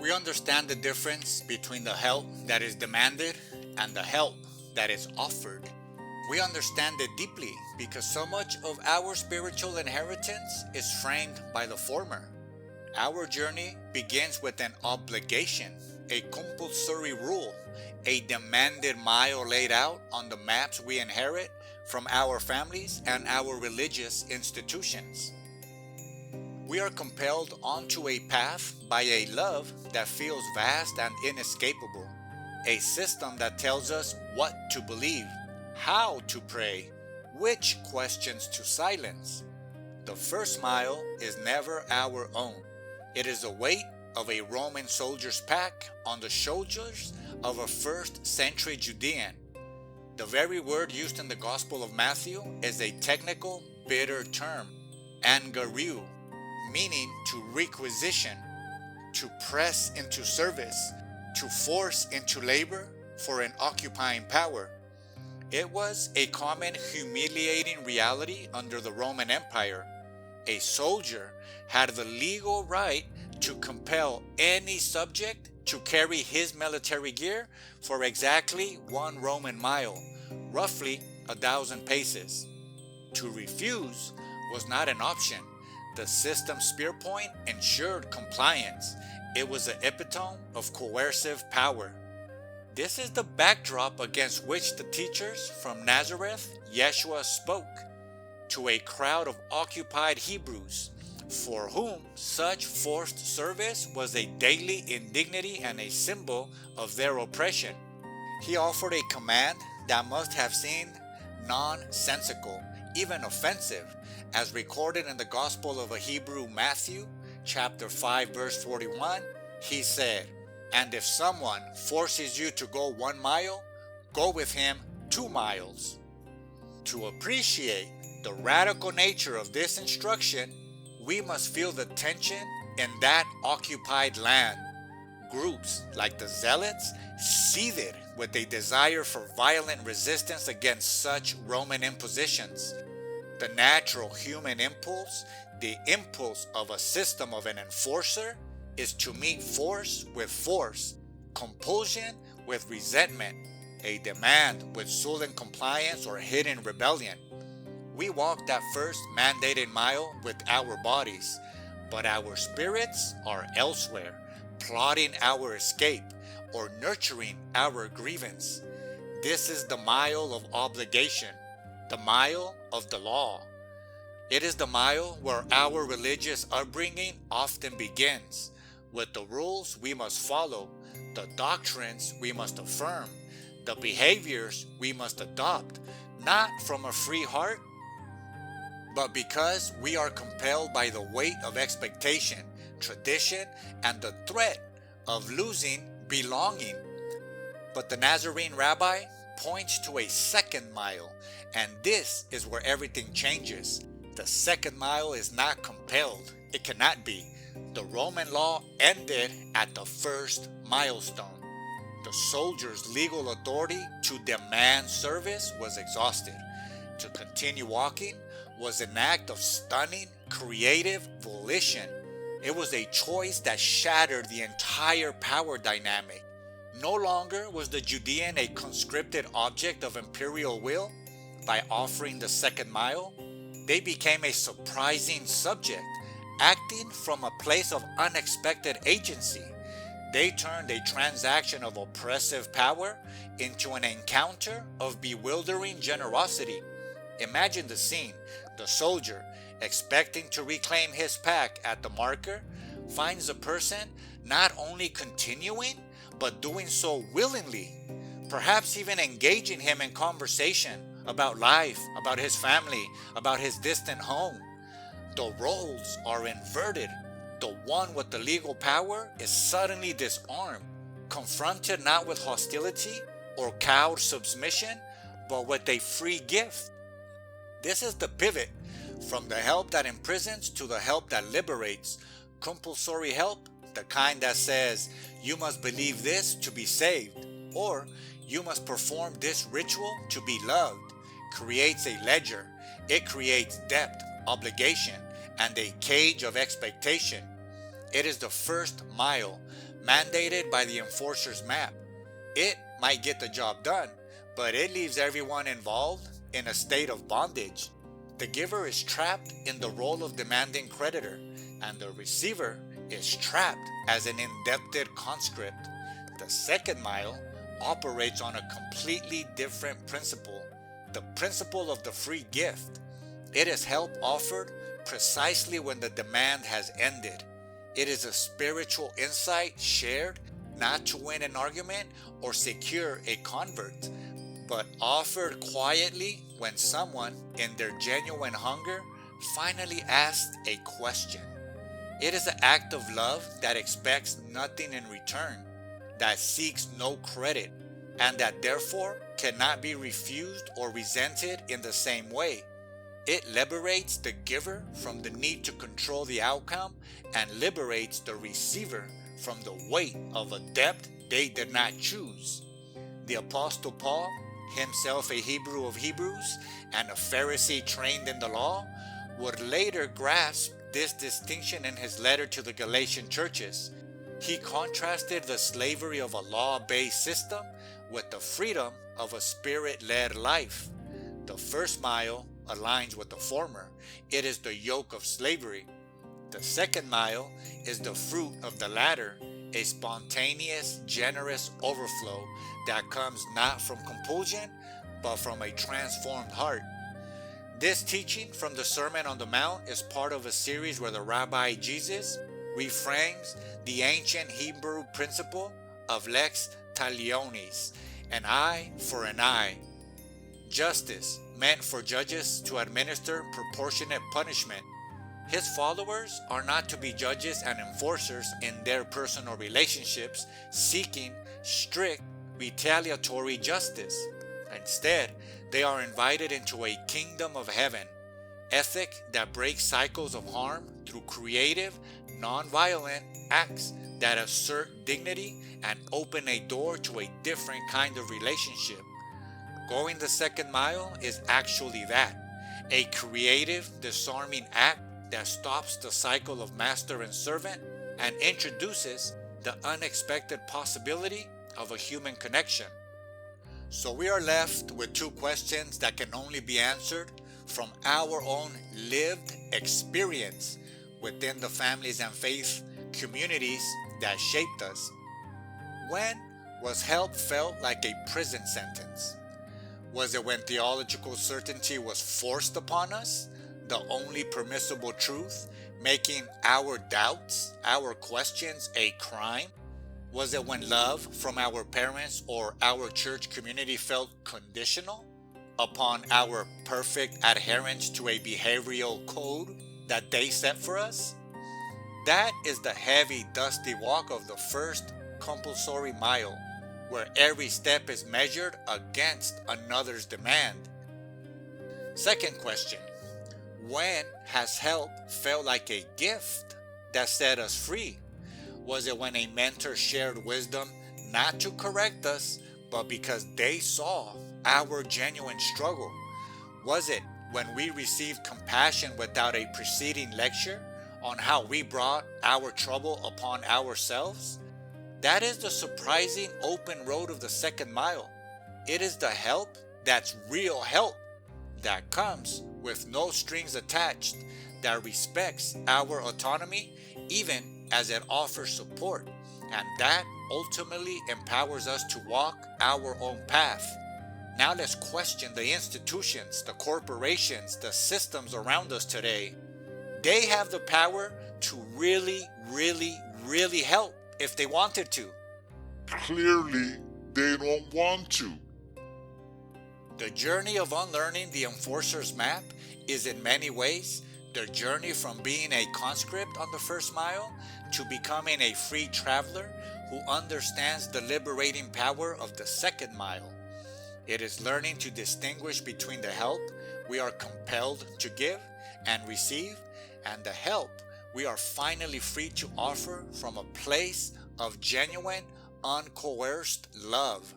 We understand the difference between the help that is demanded and the help that is offered. We understand it deeply because so much of our spiritual inheritance is framed by the former. Our journey begins with an obligation, a compulsory rule, a demanded mile laid out on the maps we inherit from our families and our religious institutions. We are compelled onto a path by a love that feels vast and inescapable, a system that tells us what to believe, how to pray, which questions to silence. The first mile is never our own. It is the weight of a Roman soldier's pack on the shoulders of a first century Judean. The very word used in the Gospel of Matthew is a technical, bitter term, angareia, meaning to requisition, to press into service, to force into labor for an occupying power. It was a common humiliating reality under the Roman Empire. A soldier had the legal right to compel any subject to carry his military gear for exactly 1 Roman mile, roughly 1,000 paces. To refuse was not an option. The system's spear point ensured compliance. It was the epitome of coercive power. This is the backdrop against which the teachers from Nazareth, Yeshua, spoke to a crowd of occupied Hebrews, for whom such forced service was a daily indignity and a symbol of their oppression. He offered a command that must have seemed nonsensical, even offensive, as recorded in the Gospel of a Hebrew, Matthew, chapter 5, verse 41. He said, "And if someone forces you to go 1 mile, go with him 2 miles. To appreciate the radical nature of this instruction, we must feel the tension in that occupied land. Groups like the Zealots seethed with a desire for violent resistance against such Roman impositions. The natural human impulse, the impulse of a system of an enforcer, is to meet force with force, compulsion with resentment, a demand with sullen compliance or hidden rebellion. We walk that first mandated mile with our bodies, but our spirits are elsewhere, plotting our escape or nurturing our grievance. This is the mile of obligation, the mile of the law. It is the mile where our religious upbringing often begins, with the rules we must follow, the doctrines we must affirm, the behaviors we must adopt, not from a free heart, but because we are compelled by the weight of expectation, tradition, and the threat of losing belonging. But the Nazarene rabbi points to a second mile, and this is where everything changes. The second mile is not compelled. It cannot be. The Roman law ended at the first milestone. The soldier's legal authority to demand service was exhausted. To continue walking was an act of stunning, creative volition. It was a choice that shattered the entire power dynamic. No longer was the Judean a conscripted object of imperial will. By offering the second mile, they became a surprising subject, acting from a place of unexpected agency. They turned a transaction of oppressive power into an encounter of bewildering generosity. Imagine the scene. The soldier, expecting to reclaim his pack at the marker, finds the person not only continuing, but doing so willingly, perhaps even engaging him in conversation about life, about his family, about his distant home. The roles are inverted. The one with the legal power is suddenly disarmed, confronted not with hostility or cowed submission, but with a free gift. This is the pivot from the help that imprisons to the help that liberates. Compulsory help, the kind that says, you must believe this to be saved, or you must perform this ritual to be loved, creates a ledger. It creates debt, obligation, and a cage of expectation. It is the first mile, mandated by the enforcer's map. It might get the job done, but it leaves everyone involved in a state of bondage. The giver is trapped in the role of demanding creditor, and the receiver is trapped as an indebted conscript. The second mile operates on a completely different principle, the principle of the free gift. It is help offered precisely when the demand has ended. It is a spiritual insight shared not to win an argument or secure a convert, but offered quietly when someone, in their genuine hunger, finally asks a question. It is an act of love that expects nothing in return, that seeks no credit, and that therefore cannot be refused or resented in the same way. It liberates the giver from the need to control the outcome and liberates the receiver from the weight of a debt they did not choose. The Apostle Paul, himself a Hebrew of Hebrews and a Pharisee trained in the law, would later grasp this distinction in his letter to the Galatian churches. He contrasted the slavery of a law-based system with the freedom of a spirit-led life. The first mile aligns with the former. It is the yoke of slavery. The second mile is the fruit of the latter, a spontaneous, generous overflow that comes not from compulsion, but from a transformed heart. This teaching from the Sermon on the Mount is part of a series where the Rabbi Jesus reframes the ancient Hebrew principle of lex talionis, an eye for an eye. Justice, meant for judges to administer proportionate punishment. His followers are not to be judges and enforcers in their personal relationships, seeking strict retaliatory justice. Instead, they are invited into a kingdom of heaven, ethic that breaks cycles of harm through creative, non-violent acts that assert dignity and open a door to a different kind of relationship. Going the second mile is actually that, a creative, disarming act that stops the cycle of master and servant and introduces the unexpected possibility of a human connection. So we are left with two questions that can only be answered from our own lived experience within the families and faith communities that shaped us. When was help felt like a prison sentence? Was it when theological certainty was forced upon us, the only permissible truth, making our doubts, our questions a crime? Was it when love from our parents or our church community felt conditional upon our perfect adherence to a behavioral code that they set for us? That is the heavy, dusty walk of the first compulsory mile, where every step is measured against another's demand. Second question, when has help felt like a gift that set us free? Was it when a mentor shared wisdom not to correct us, but because they saw our genuine struggle? Was it when we received compassion without a preceding lecture on how we brought our trouble upon ourselves? That is the surprising open road of the second mile. It is the help that's real help, that comes with no strings attached, that respects our autonomy even as it offers support, and that ultimately empowers us to walk our own path. Now let's question the institutions, the corporations, the systems around us today. They have the power to really help if they wanted to. Clearly, they don't want to. The journey of unlearning the enforcer's map is in many ways the journey from being a conscript on the first mile to becoming a free traveler who understands the liberating power of the second mile. It is learning to distinguish between the help we are compelled to give and receive and the help we are finally free to offer from a place of genuine, uncoerced love.